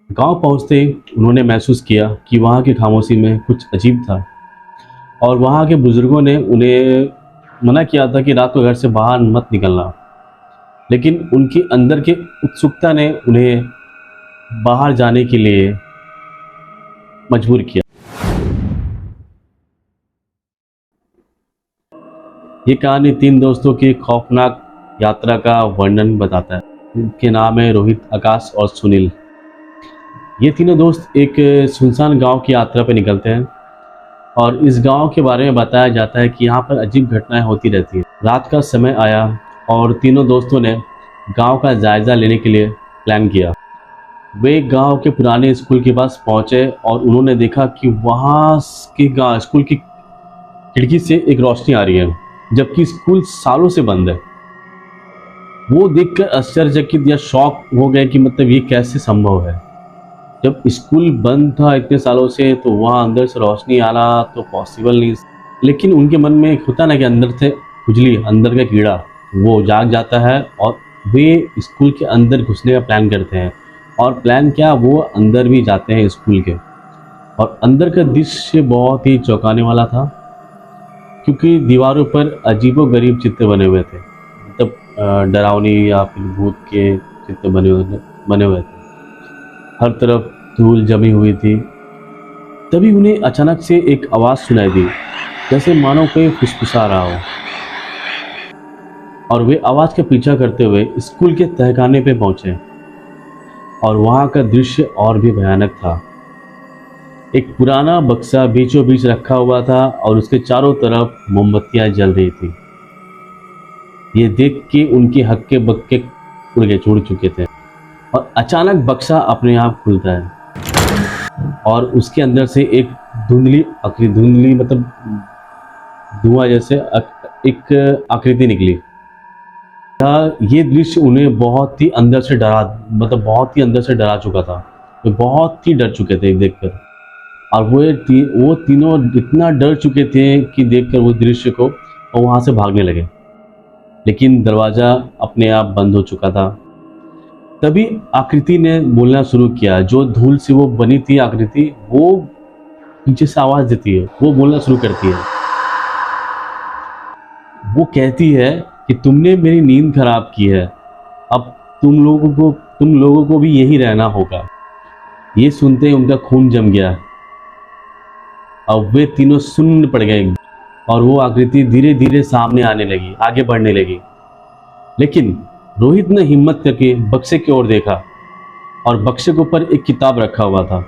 गांव पहुंचते ही उन्होंने महसूस किया कि वहां की खामोशी में कुछ अजीब था और वहां के बुजुर्गों ने उन्हें मना किया था कि रात को घर से बाहर मत निकलना। लेकिन उनकी अंदर की उत्सुकता ने उन्हें बाहर जाने के लिए मजबूर किया। ये कहानी तीन दोस्तों की खौफनाक यात्रा का वर्णन बताता है। इनके नाम है रोहित, आकाश और सुनील। ये तीनों दोस्त एक सुनसान गांव की यात्रा पर निकलते हैं और इस गांव के बारे में बताया जाता है कि यहाँ पर अजीब घटनाएं होती रहती हैं। रात का समय आया और तीनों दोस्तों ने गांव का जायजा लेने के लिए प्लान किया। वे गांव के पुराने स्कूल के पास पहुंचे और उन्होंने देखा कि वहां के गांव स्कूल की खिड़की से एक रोशनी आ रही है, जबकि स्कूल सालों से बंद है। वो देखकर आश्चर्यचकित या शॉक हो गए कि मतलब ये कैसे संभव है। जब स्कूल बंद था इतने सालों से तो वहाँ अंदर से रोशनी आना तो पॉसिबल नहीं। लेकिन उनके मन में एक होता ना कि अंदर से खुजली, अंदर का कीड़ा वो जाग जाता है और वे स्कूल के अंदर घुसने का प्लान करते हैं। और प्लान क्या, वो अंदर भी जाते हैं स्कूल के। और अंदर का दृश्य बहुत ही चौंकाने वाला था, क्योंकि दीवारों पर अजीबोगरीब चित्र बने हुए थे, मतलब डरावनी या फिर भूत के चित्र बने हुए थे। हर तरफ धूल जमी हुई थी। तभी उन्हें अचानक से एक आवाज़ सुनाई दी, जैसे मानो कोई फुसफुसा रहा हो। और वे आवाज़ का पीछा करते हुए स्कूल के तहखाने पे पहुंचे और वहां का दृश्य और भी भयानक था। एक पुराना बक्सा बीचों बीच रखा हुआ था और उसके चारों तरफ मोमबत्तियां जल रही थी। ये देख के उनके हक्के बक्के उड़ चुके थे। और अचानक बक्सा अपने आप खुलता है और उसके अंदर से एक धुंधली मतलब धुआं जैसे एक आकृति निकली। ये दृश्य उन्हें बहुत ही अंदर से डरा चुका था। वे बहुत ही डर चुके थे देखकर। और वो तीनों इतना डर चुके थे कि देखकर वो दृश्य को और वहां से भागने लगे। लेकिन दरवाजा अपने आप बंद हो चुका था। तभी आकृति ने बोलना शुरू किया। जो धूल से वो बनी थी आकृति, वो पीछे से आवाज देती है, वो बोलना शुरू करती है। वो कहती है कि तुमने मेरी नींद खराब की है, अब तुम लोगों को भी यही रहना होगा। ये सुनते ही उनका खून जम गया। अब वे तीनों सुन्न पड़ गए और वो आकृति धीरे धीरे सामने आने लगी, आगे बढ़ने लगी। लेकिन रोहित ने हिम्मत करके बक्से की ओर देखा और बक्से के ऊपर एक किताब रखा हुआ था,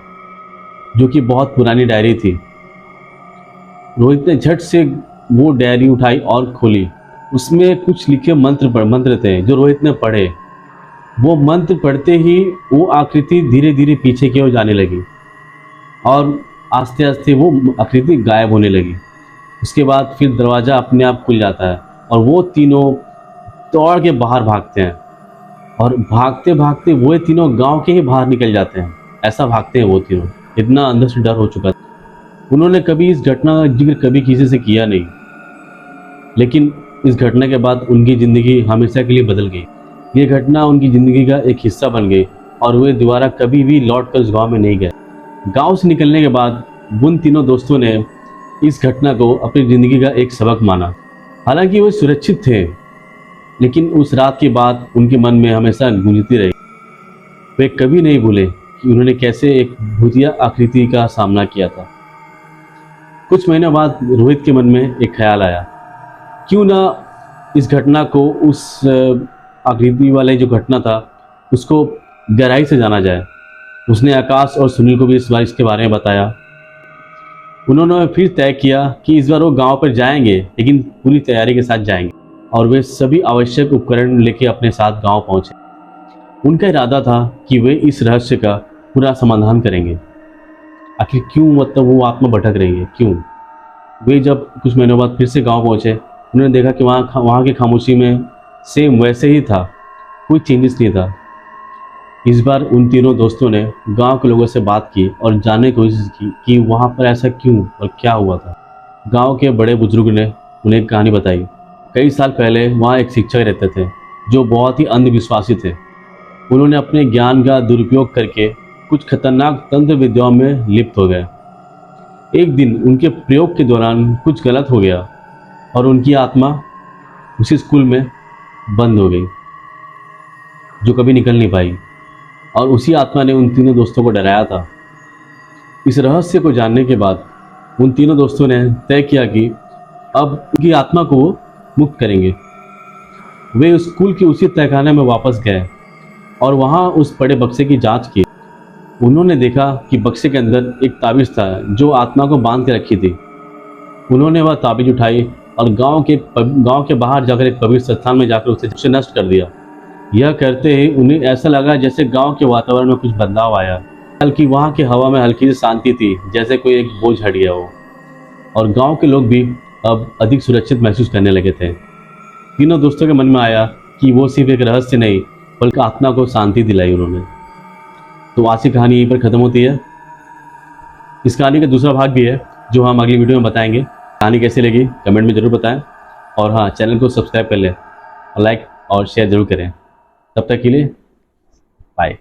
जो कि बहुत पुरानी डायरी थी। रोहित ने झट से वो डायरी उठाई और खोली। उसमें कुछ लिखे मंत्र थे जो रोहित ने पढ़े। वो मंत्र पढ़ते ही वो आकृति धीरे धीरे पीछे की ओर जाने लगी और आस्ते आस्ते वो आकृति गायब होने लगी। उसके बाद फिर दरवाज़ा अपने आप खुल जाता है और वो तीनों दौड़ के बाहर भागते हैं। और भागते भागते वो तीनों गांव के ही बाहर निकल जाते हैं। ऐसा भागते हैं वो तीनों, इतना अंदर से डर हो चुका था। उन्होंने कभी इस घटना का जिक्र कभी किसी से किया नहीं, लेकिन इस घटना के बाद उनकी ज़िंदगी हमेशा के लिए बदल गई। ये घटना उनकी ज़िंदगी का एक हिस्सा बन गई और वे दोबारा कभी भी लौट कर उस गाँव में नहीं गए। गाँव से निकलने के बाद उन तीनों दोस्तों ने इस घटना को अपनी ज़िंदगी का एक सबक माना। हालांकि वे सुरक्षित थे, लेकिन उस रात की बात उनके मन में हमेशा गूंजती रही। वे कभी नहीं भूले कि उन्होंने कैसे एक भूतिया आकृति का सामना किया था। कुछ महीनों बाद रोहित के मन में एक ख्याल आया, क्यों ना इस घटना को, उस आकृति वाले जो घटना था, उसको गहराई से जाना जाए। उसने आकाश और सुनील को भी इस बार इसके बारे में बताया। उन्होंने फिर तय किया कि इस बार वो गांव पर जाएंगे, लेकिन पूरी तैयारी के साथ जाएंगे। और वे सभी आवश्यक उपकरण लेके अपने साथ गांव पहुंचे। उनका इरादा था कि वे इस रहस्य का पूरा समाधान करेंगे। आखिर क्यों, मतलब वो आत्मा भटक रही है, क्यों? वे जब कुछ महीनों बाद फिर से गांव पहुंचे, उन्होंने देखा कि वहाँ की खामोशी में सेम वैसे ही था, कोई चेंजेस नहीं था। इस बार उन तीनों दोस्तों ने गांव के लोगों से बात की और जानने की कोशिश की कि वहाँ पर ऐसा क्यों और क्या हुआ था। गांव के बड़े बुजुर्ग ने उन्हें एक कहानी बताई। कई साल पहले वहाँ एक शिक्षक रहते थे जो बहुत ही अंधविश्वासी थे। उन्होंने अपने ज्ञान का दुरुपयोग करके कुछ खतरनाक तंत्र विद्याओं में लिप्त हो गए। एक दिन उनके प्रयोग के दौरान कुछ गलत हो गया और उनकी आत्मा उसी स्कूल में बंद हो गई, जो कभी निकल नहीं पाई। और उसी आत्मा ने उन तीनों दोस्तों को डराया था। इस रहस्य को जानने के बाद उन तीनों दोस्तों ने तय किया कि अब उनकी आत्मा को वो मुक्त करेंगे। वे उस स्कूल के उसी तहखाने में वापस गए और वहाँ उस बड़े बक्से की जांच की। उन्होंने देखा कि बक्से के अंदर एक ताबीज़ था जो आत्मा को बांध के रखी थी। उन्होंने वह ताबीज़ उठाई और गांव के बाहर जाकर एक पवित्र स्थान में जाकर उसे नष्ट कर दिया। यह करते ही उन्हें ऐसा लगा जैसे गांव के वातावरण में कुछ बदलाव आया, बल्कि वहाँ की हवा में हल्की सी शांति थी, जैसे कोई एक बोझ हट गया हो। और गांव के लोग भी अब अधिक सुरक्षित महसूस करने लगे थे। तीनों दोस्तों के मन में आया कि वो सिर्फ एक रहस्य नहीं बल्कि आत्मा को शांति दिलाई उन्होंने। तो आज की कहानी यहीं पर ख़त्म होती है। इस कहानी का दूसरा भाग भी है जो हम अगली वीडियो में बताएंगे। कहानी कैसी लगी कमेंट में ज़रूर बताएं और हाँ, चैनल को सब्सक्राइब कर लें और लाइक और शेयर ज़रूर करें। तब तक के लिए बाय।